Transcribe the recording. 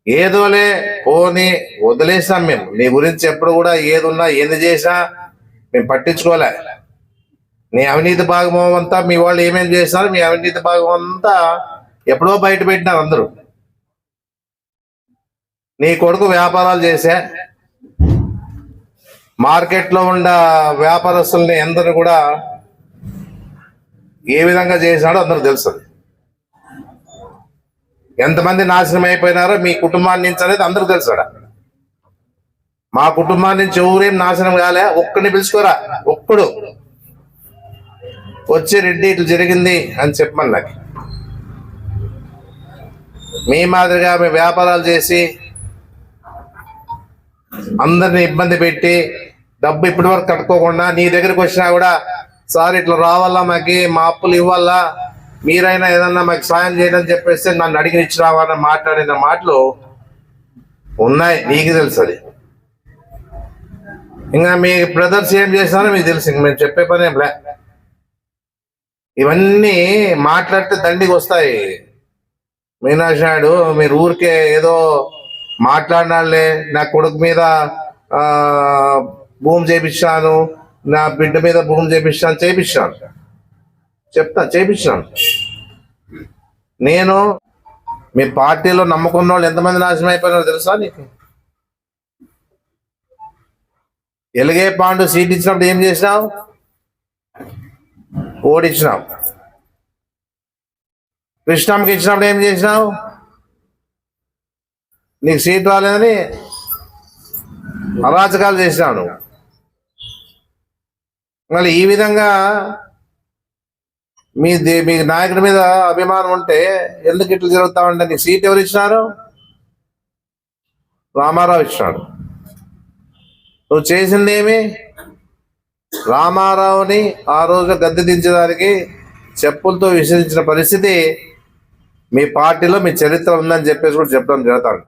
ఏదోలే పోని వదిలేసాం మేము. నీ గురించి ఎప్పుడు కూడా ఏది ఉన్నా ఏంది చేసినా మేము పట్టించుకోలే. నీ అవినీతి భాగం అంతా మీ వాళ్ళు ఏమేం చేసినారు, మీ అవినీతి భాగం అంతా ఎప్పుడో బయట పెట్టినారు అందరూ. నీ కొడుకు వ్యాపారాలు చేసే మార్కెట్లో ఉన్న వ్యాపారస్తుల్ని అందరూ కూడా ఏ విధంగా చేసినాడో అందరూ తెలుసు. ఎంతమంది నాశనం అయిపోయినారో మీ కుటుంబాన్ని నుంచి అనేది అందరూ తెలుసాడా. మా కుటుంబాన్ని నుంచి ఎవరేం నాశనం కాలే. ఒక్కడిని పిలుచుకోరా, ఒక్కడు వచ్చి రెడ్డి ఇట్లా జరిగింది అని చెప్పమని. నాకు మీ మాదిరిగా మేము వ్యాపారాలు చేసి అందరిని ఇబ్బంది పెట్టి డబ్బు ఇప్పటి వరకు కట్టుకోకుండా నీ దగ్గరికి వచ్చినా కూడా సార్ ఇట్లా రావాలా, మాకి మా అప్పులు ఇవ్వాలా, మీరైనా ఏదన్నా మాకు సాయం చేయడం చెప్పేస్తే నన్ను అడిగిన ఇచ్చి రావాలని మాట్లాడిన మాటలు ఉన్నాయి. నీకు తెలుసు అది. ఇంకా మీ బ్రదర్స్ ఏం చేస్తారో మీకు తెలుసు. ఇంక మేము చెప్పే పని ఏం లే. ఇవన్నీ మాట్లాడితే దండికి వస్తాయి. మీనాక్షి నాయుడు మీరు ఊరికే ఏదో మాట్లాడినాళ్లే, నా కొడుకు మీద భూమి చేపించాను, నా బిడ్డ మీద భూమి చేపించాను చెప్తా, చేపించాను. నేను మీ పార్టీలో నమ్ముకున్న వాళ్ళు ఎంతమంది నాశనం అయిపోయినారో తెలుసా నీకు? ఎలుగే పాండు సీట్ ఇచ్చినప్పుడు ఏం చేసినావు? ఓడిచ్చినావు. కృష్ణమ్మకి ఇచ్చినప్పుడు ఏం చేసినావు? నీకు సీట్ రాలేదని అరాచకాలు చేసినావు నువ్వు. మళ్ళీ ఈ విధంగా మీ నాయకుడి మీద అభిమానం ఉంటే ఎందుకు ఇట్లా జరుగుతామంటే నీకు సీట్ ఎవరు ఇచ్చినారు? రామారావు ఇచ్చినాడు. నువ్వు చేసింది ఏమి? రామారావుని ఆ రోజు గద్దె దించడానికి చెప్పులతో విసిరించిన పరిస్థితి మీ పార్టీలో మీ చరిత్ర ఉందని చెప్పేసి కూడా చెప్పడం జరుగుతాను.